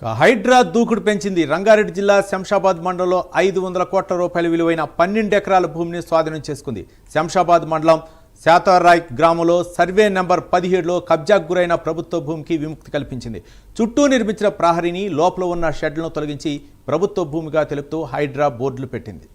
హైడ్రా దూకుడు పెంచింది. రంగారెడ్డి జిల్లా శంషాబాద్ మండలంలో 500 కోట్ల రూపాయల విలువైన 12 ఎకరాల భూమిని స్వాధీనం చేసుకుంది. శంషాబాద్ మండలం శాతారాయ్ గ్రామంలో సర్వే నెంబర్ 17లో కబ్జాకు గురైన ప్రభుత్వ భూమికి విముక్తి కల్పించింది. చుట్టూ నిర్మించిన ప్రహరీని లోపల ఉన్న షెడ్లను తొలగించి ప్రభుత్వ భూమిగా తెలుపుతూ హైడ్రా బోర్డులు పెట్టింది.